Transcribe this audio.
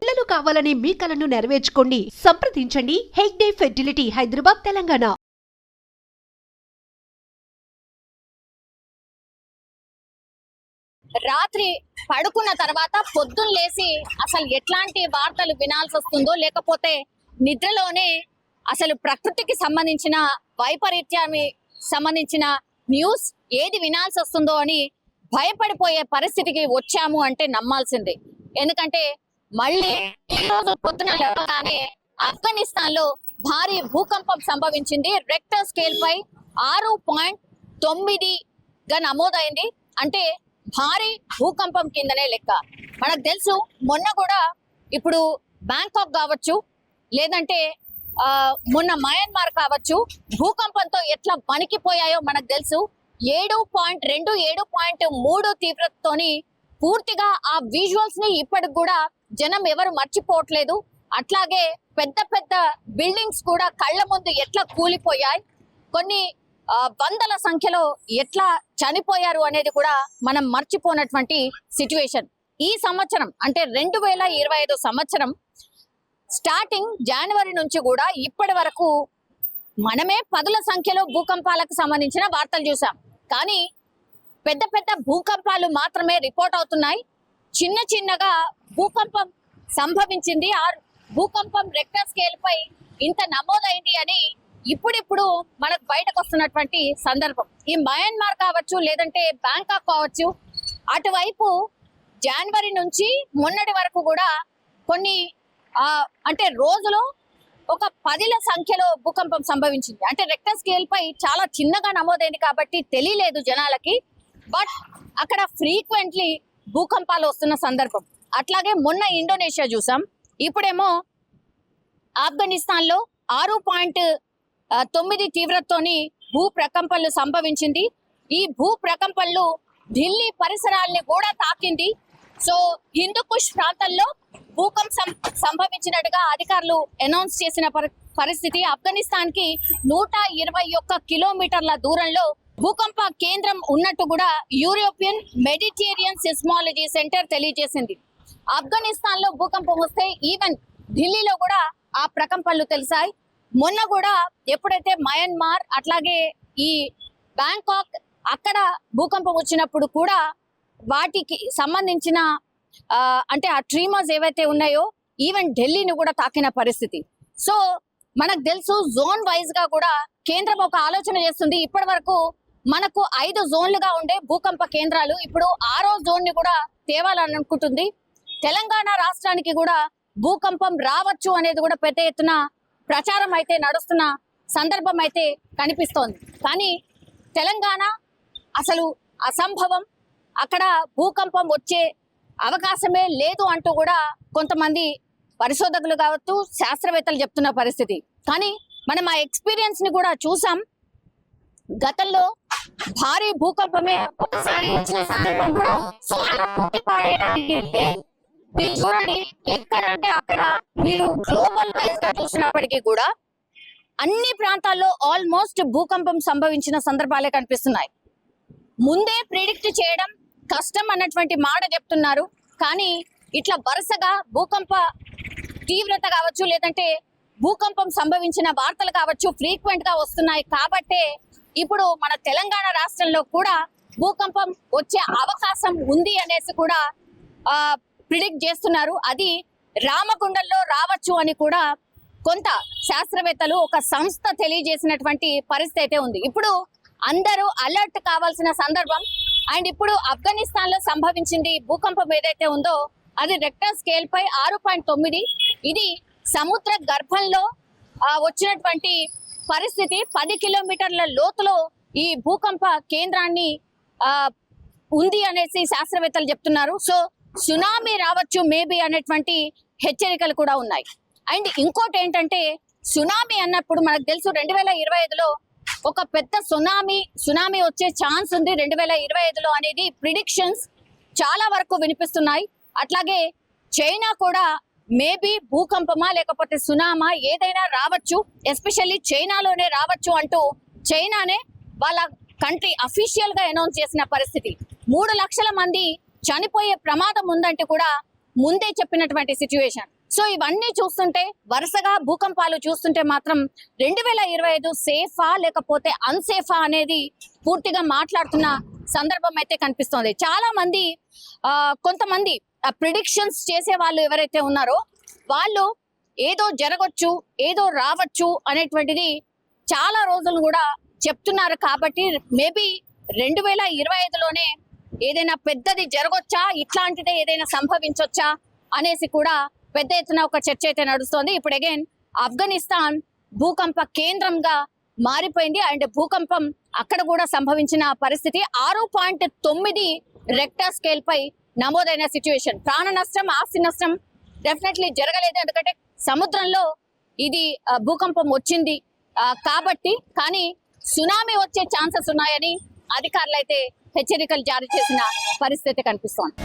పిల్లలు కావాలని మీ కలను నెరవేర్చుకోండి. సంప్రదించండి హెగ్డే ఫెర్టిలిటీ, హైదరాబాద్, తెలంగాణ. రాత్రి పడుకున్న తర్వాత పొద్దున్న లేసి అసలు ఎట్లాంటి వార్తలు వినాల్సి వస్తుందో, లేకపోతే నిద్రలోనే అసలు ప్రకృతికి సంబంధించిన వైపరీత్యాన్ని సంబంధించిన న్యూస్ ఏది వినాల్సి వస్తుందో అని భయపడిపోయే పరిస్థితికి వచ్చాము అంటే నమ్మాల్సిందే. ఎందుకంటే మళ్ళీ ఈరోజు పొద్దున లేవగానే ఆఫ్ఘనిస్తాన్ లో భారీ భూకంపం సంభవించింది. రెక్టర్ స్కేల్ పై 6.9గా నమోదైంది. అంటే భారీ భూకంపం కిందనే లెక్క. మనకు తెలుసు మొన్న కూడా ఇప్పుడు బ్యాంకాక్ కావచ్చు, లేదంటే మొన్న మయన్మార్ కావచ్చు, భూకంపంతో ఎట్లా వణికిపోయాయో మనకు తెలుసు. 7.2, 7.3 తీవ్రతతోని పూర్తిగా ఆ విజువల్స్ ని ఇప్పటికి కూడా జనం ఎవరు మర్చిపోవట్లేదు. అట్లాగే పెద్ద పెద్ద బిల్డింగ్స్ కూడా కళ్ళ ముందు ఎట్లా కూలిపోయాయి, కొన్ని వందల సంఖ్యలో ఎట్లా చనిపోయారు అనేది కూడా మనం మర్చిపోనటువంటి సిచ్యువేషన్. ఈ సంవత్సరం అంటే 2025 సంవత్సరం స్టార్టింగ్ జనవరి నుంచి కూడా ఇప్పటి వరకు మనమే పదుల సంఖ్యలో భూకంపాలకు సంబంధించిన వార్తలు చూసాం. కానీ పెద్ద పెద్ద భూకంపాలు మాత్రమే రిపోర్ట్ అవుతున్నాయి. చిన్న చిన్నగా భూకంపం సంభవించింది, ఆ భూకంపం రెక్టర్ స్కేల్ పై ఇంత నమోదైంది అని ఇప్పుడిప్పుడు మనకు బయటకు వస్తున్నటువంటి సందర్భం. ఈ మయన్మార్ కావచ్చు, లేదంటే బ్యాంకాక్ కావచ్చు, అటువైపు జనవరి నుంచి మొన్నటి వరకు కూడా కొన్ని అంటే రోజులో ఒక 10ల సంఖ్యలో భూకంపం సంభవించింది. అంటే రెక్టర్ స్కేల్ పై చాలా చిన్నగా నమోదైంది కాబట్టి తెలియలేదు జనాలకి. బట్ అక్కడ ఫ్రీక్వెంట్లీ భూకంపాలు వస్తున్న సందర్భం. అట్లాగే మొన్న ఇండోనేషియా చూసాం, ఇప్పుడేమో ఆఫ్ఘనిస్తాన్ లో 6.9 తీవ్రతతోని భూ ప్రకంపనలు సంభవించింది. ఈ భూ ప్రకంపనలు ఢిల్లీ పరిసరాల్ని కూడా తాకింది. సో హిందూకుష్ ప్రాంతంలో భూకంపం సంభవించినట్టుగా అధికారులు అనౌన్స్ చేసిన పరిస్థితి. ఆఫ్ఘనిస్తాన్ కి 121 కిలోమీటర్ల దూరంలో భూకంప కేంద్రం ఉన్నట్టు కూడా యూరోపియన్ మెడిటేరియన్ సిస్మాలజీ సెంటర్ తెలియజేసింది. ఆఫ్ఘనిస్తాన్ లో భూకంపం వస్తే ఈవెన్ ఢిల్లీలో కూడా ఆ ప్రకంపనలు తెలిసాయి. మొన్న కూడా ఎప్పుడైతే మయన్మార్ అట్లాగే ఈ బ్యాంకాక్ అక్కడ భూకంపం వచ్చినప్పుడు కూడా వాటికి సంబంధించిన అంటే ఆ ట్రీమర్స్ ఏవైతే ఉన్నాయో ఈవెన్ ఢిల్లీని కూడా తాకిన పరిస్థితి. సో మనకు తెలుసు జోన్ వైజ్ గా కూడా కేంద్రం ఒక ఆలోచన చేస్తుంది. ఇప్పటి వరకు మనకు 5 జోన్లుగా ఉండే భూకంప కేంద్రాలు ఇప్పుడు 6వ జోన్ ని కూడా తేవాలని అనుకుంటుంది. తెలంగాణ రాష్ట్రానికి కూడా భూకంపం రావచ్చు అనేది కూడా పెద్ద ఎత్తున ప్రచారం అయితే నడుస్తున్న సందర్భం అయితే కనిపిస్తోంది. కానీ తెలంగాణ అసలు అసంభవం, అక్కడ భూకంపం వచ్చే అవకాశమే లేదు అంటూ కూడా కొంతమంది పరిశోధకులు కావచ్చు, శాస్త్రవేత్తలు చెప్తున్న పరిస్థితి. కానీ మనం ఆ ఎక్స్పీరియన్స్ ని కూడా చూసాం. గతంలో భారీ భూకంపమే ఒకసారి వచ్చిన సందర్భంలో చూడండి, ఎక్కడంటే అక్కడ మీరు గ్లోబల్ వైజ్ గా చూసినప్పటికీ కూడా అన్ని ప్రాంతాల్లో ఆల్మోస్ట్ భూకంపం సంభవించిన సందర్భాలే కనిపిస్తున్నాయి. ముందే ప్రిడిక్ట్ చేయడం కష్టం అన్నటువంటి మాట చెప్తున్నారు. కానీ ఇట్లా వరుసగా భూకంప తీవ్రత కావచ్చు, లేదంటే భూకంపం సంభవించిన వార్తలు కావచ్చు ఫ్రీక్వెంట్ గా వస్తున్నాయి. కాబట్టే ఇప్పుడు మన తెలంగాణ రాష్ట్రంలో కూడా భూకంపం వచ్చే అవకాశం ఉంది అనేసి కూడా ప్రిడిక్ట్ చేస్తున్నారు. అది రామగుండంలో రావచ్చు అని కూడా కొంత శాస్త్రవేత్తలు, ఒక సంస్థ తెలియజేసినటువంటి పరిస్థితి అయితే ఉంది. ఇప్పుడు అందరూ అలర్ట్ కావాల్సిన సందర్భం. అండ్ ఇప్పుడు ఆఫ్ఘనిస్తాన్ లో సంభవించింది భూకంపం ఏదైతే ఉందో అది రెక్టర్ స్కేల్ పై 6.9. ఇది సముద్ర గర్భంలో వచ్చినటువంటి పరిస్థితి. 10 కిలోమీటర్ల లోతులో ఈ భూకంప కేంద్రాన్ని ఉంది అనేసి శాస్త్రవేత్తలు చెప్తున్నారు. సో సునామీ రావచ్చు మేబీ అనేటువంటి హెచ్చరికలు కూడా ఉన్నాయి. అండ్ ఇంకోటి ఏంటంటే సునామీ అన్నప్పుడు మనకు తెలుసు 2025లో ఒక పెద్ద సునామీ వచ్చే ఛాన్స్ ఉంది 2025లో అనేది ప్రిడిక్షన్స్ చాలా వరకు వినిపిస్తున్నాయి. అట్లాగే చైనా కూడా మేబీ భూకంపమా లేకపోతే సునామా ఏదైనా రావచ్చు, ఎస్పెషల్లీ చైనాలోనే రావచ్చు అంటూ చైనానే వాళ్ళ కంట్రీ అఫీషియల్ గా అనౌన్స్ చేసిన పరిస్థితి. 3 లక్షల మంది చనిపోయే ప్రమాదం ఉందంటే కూడా ముందే చెప్పినటువంటి సిచ్యువేషన్. సో ఇవన్నీ చూస్తుంటే, వరుసగా భూకంపాలు చూస్తుంటే మాత్రం 2025 సేఫా లేకపోతే అన్సేఫా అనేది పూర్తిగా మాట్లాడుతున్న సందర్భం అయితే కనిపిస్తోంది. చాలా మంది కొంతమంది ప్రిడిక్షన్స్ చేసే వాళ్ళు ఎవరైతే ఉన్నారో వాళ్ళు ఏదో జరగచ్చు, ఏదో రావచ్చు అనేటువంటిది చాలా రోజులు కూడా చెప్తున్నారు. కాబట్టి మేబీ 2025లోనే ఏదైనా పెద్దది జరగొచ్చా, ఇట్లాంటిదే ఏదైనా సంభవించొచ్చా అనేసి కూడా పెద్ద ఎత్తున ఒక చర్చ అయితే నడుస్తోంది. ఇప్పుడు అగైన్ ఆఫ్ఘనిస్తాన్ భూకంప కేంద్రంగా మారిపోయింది అండ్ భూకంపం అక్కడ కూడా సంభవించిన పరిస్థితి 6.9 రెక్టర్ స్కేల్ పై నమోదైన సిచ్యువేషన్. ప్రాణ నష్టం, ఆస్తి నష్టం డెఫినెట్లీ జరగలేదు, ఎందుకంటే సముద్రంలో ఇది భూకంపం వచ్చింది కాబట్టి. కానీ సునామీ వచ్చే ఛాన్సెస్ ఉన్నాయని అధికారులు అయితే హెచ్చరికలు జారీ చేసిన పరిస్థితి కనిపిస్తోంది.